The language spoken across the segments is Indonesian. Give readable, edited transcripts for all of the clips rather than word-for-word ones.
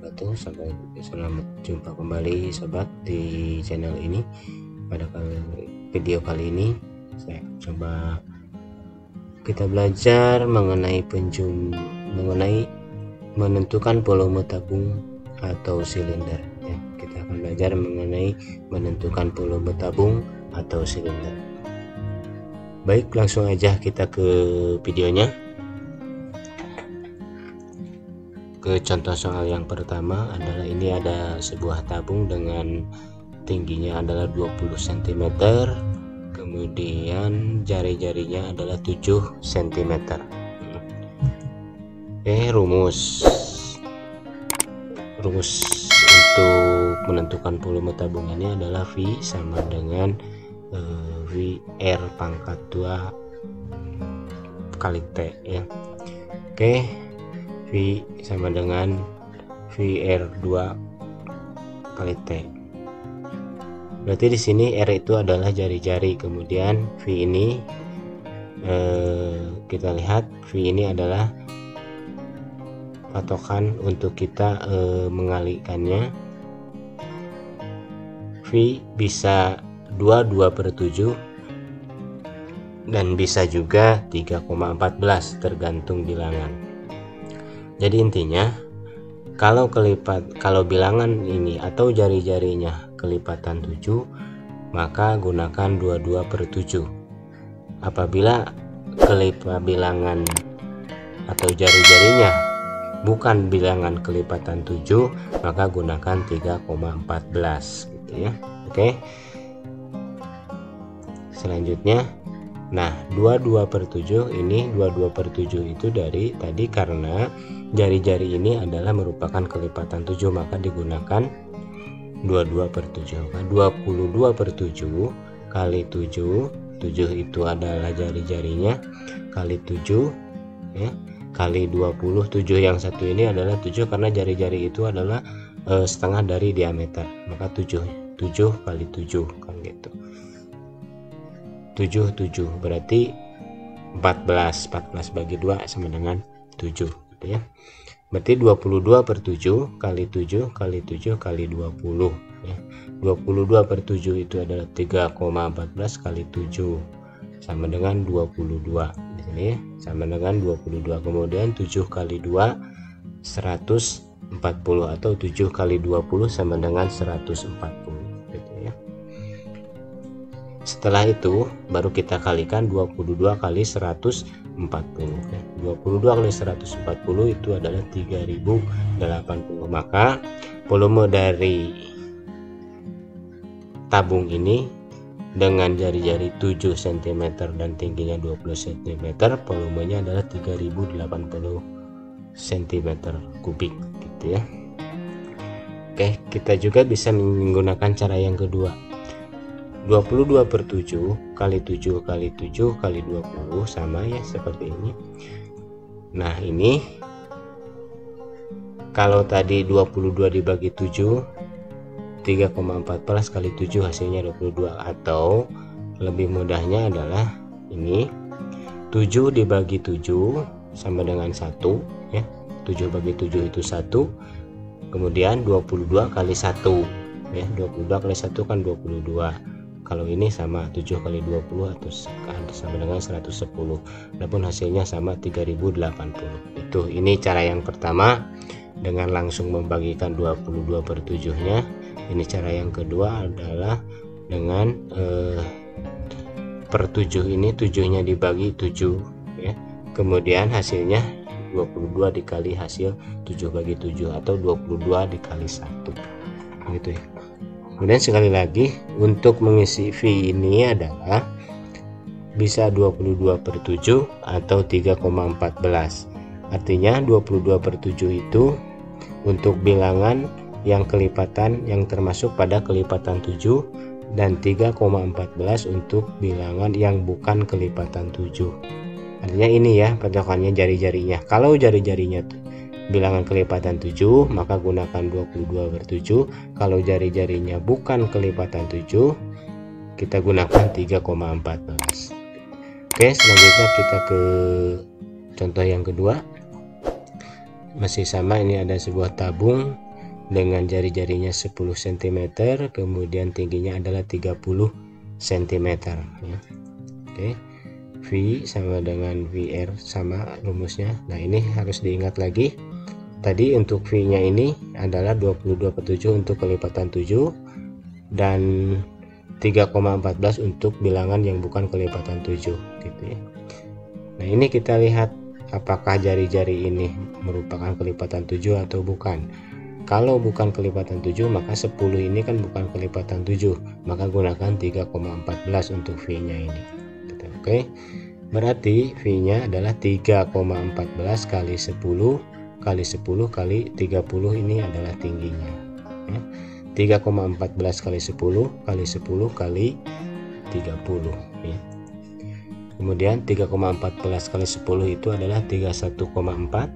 wabarakatuh. Selamat jumpa kembali sobat di channel ini. Pada video kali ini saya coba kita belajar mengenai menentukan volume tabung atau silinder ya. Kita akan belajar mengenai menentukan volume tabung atau silinder. Baik, langsung aja kita ke videonya. Ke contoh soal yang pertama adalah ini ada sebuah tabung dengan tingginya adalah 20 cm, kemudian jari-jarinya adalah 7 cm. Rumus untuk menentukan volume tabung ini adalah V sama dengan VR pangkat 2 kali T ya. V sama dengan VR2 kali T. Berarti di sini R itu adalah jari-jari, kemudian V ini kita lihat V ini adalah patokan untuk kita mengalihkannya. V bisa 22/7 dan bisa juga 3,14 tergantung bilangan. Jadi intinya kalau bilangan ini atau jari-jarinya kelipatan 7, maka gunakan 22/7. Apabila bilangan atau jari-jarinya bukan bilangan kelipatan 7, maka gunakan 3,14 gitu ya. Oke. Selanjutnya, nah 22/7 ini 22/7 itu dari tadi karena jari-jari ini adalah merupakan kelipatan 7, maka digunakan 22/7. 22/7 kali 7 itu adalah jari-jarinya, kali 7 ya, kali 20. 7 yang satu ini adalah 7 karena jari-jari itu adalah setengah dari diameter, maka 7 kali 7 kan gitu. 7 berarti 14 bagi 2 sama dengan 7 gitu ya. Berarti 22/7 kali 7 kali 7 kali 20 ya. 22/7 itu adalah 3,14 kali 7 sama dengan 22 di sini ya, sama dengan 22. Kemudian 7 kali 2 140 atau 7 kali 20 sama dengan 140 gitu ya. Setelah itu baru kita kalikan 22 kali 140 ya. 22 kali 140 itu adalah 3080. Maka volume dari tabung ini dengan jari-jari 7 cm dan tingginya 20 cm, volumenya adalah 3080 cm kubik gitu ya. Oke, kita juga bisa menggunakan cara yang kedua. 22/7 kali 7 kali 7 kali 20 sama ya seperti ini. Nah ini kalau tadi 22 dibagi 7 3,14 kali 7 hasilnya 22, atau lebih mudahnya adalah ini 7 dibagi 7 sama dengan 1 ya. 7 bagi 7 itu 1, kemudian 22 kali 1 ya. 22 kali 1 kan 22. Kalau ini sama 7 kali 20 atau sama dengan 110. Adapun hasilnya sama 3080. Itu ini cara yang pertama dengan langsung membagikan 22/7 nya. Ini cara yang kedua adalah dengan per 7 ini 7 nya dibagi 7 ya. Kemudian hasilnya 22 dikali hasil 7 bagi 7 atau 22 dikali 1 gitu ya. Kemudian sekali lagi untuk mengisi V ini adalah bisa 22/7 atau 3,14. Artinya 22/7 itu untuk bilangan yang kelipatan yang termasuk pada kelipatan 7 dan 3,14 untuk bilangan yang bukan kelipatan 7. Artinya ini ya patokannya jari-jarinya. Kalau jari-jarinya bilangan kelipatan 7 maka gunakan 22/7. Kalau jari-jarinya bukan kelipatan 7 kita gunakan 3,14. Oke, selanjutnya kita ke contoh yang kedua. Masih sama, ini ada sebuah tabung dengan jari-jarinya 10 cm, kemudian tingginya adalah 30 cm ya. Oke, V sama dengan VR, sama rumusnya. Nah, ini harus diingat lagi. Tadi untuk V-nya ini adalah 22/7 untuk kelipatan 7 dan 3,14 untuk bilangan yang bukan kelipatan 7 gitu ya. Nah, ini kita lihat apakah jari-jari ini merupakan kelipatan 7 atau bukan. Kalau bukan kelipatan 7, maka 10 ini kan bukan kelipatan 7, maka gunakan 3,14 untuk V-nya ini. Oke, berarti V-nya adalah 3,14 kali 10 kali 10 kali 30, ini adalah tingginya ya. 3,14 kali 10 kali 10 kali 30 ya. Kemudian 3,14 kali 10 itu adalah 31,4,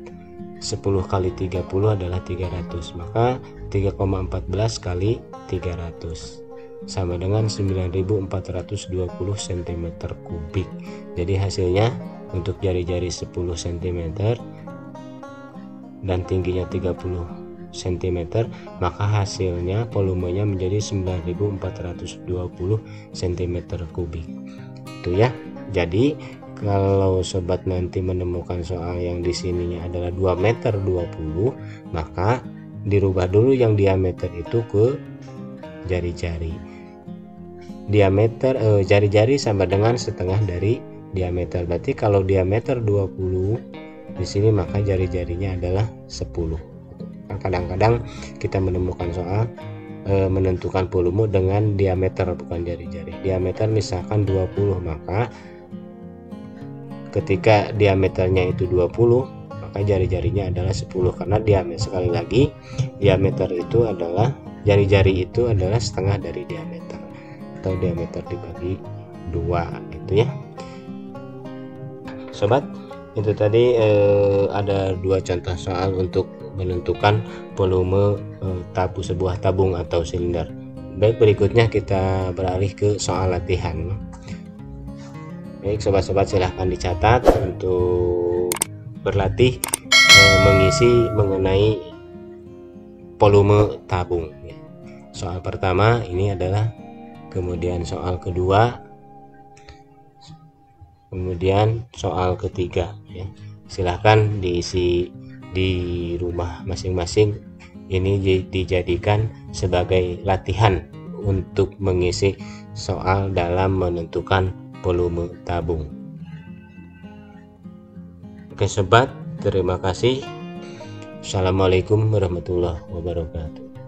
10 kali 30 adalah 300, maka 3,14 kali 300 sama dengan 9.420 cm3. Jadi hasilnya untuk jari-jari 10 cm dan tingginya 30 cm, maka hasilnya volumenya menjadi 9.420 cm3 itu ya. Jadi kalau sobat nanti menemukan soal yang di sininya adalah 2,20 meter, maka dirubah dulu yang diameter itu ke jari-jari. Diameter jari-jari sama dengan setengah dari diameter. Berarti kalau diameter 20 di sini, maka jari-jarinya adalah 10. Kadang-kadang kita menemukan soal menentukan volume dengan diameter bukan jari-jari. Diameter misalkan 20, maka ketika diameternya itu 20, maka jari-jarinya adalah 10, karena diameter, sekali lagi, diameter itu adalah, jari-jari itu adalah setengah dari diameter atau diameter dibagi 2 gitu ya. Sobat, itu tadi ada 2 contoh soal untuk menentukan volume sebuah tabung atau silinder. Baik, berikutnya kita beralih ke soal latihan. Baik sobat-sobat, silahkan dicatat untuk berlatih mengisi mengenai volume tabung. Soal pertama ini adalah, kemudian soal kedua, kemudian soal ketiga ya. Silahkan diisi di rumah masing-masing. Ini dijadikan sebagai latihan untuk mengisi soal dalam menentukan volume tabung. Oke sobat, terima kasih. Assalamualaikum warahmatullahi wabarakatuh.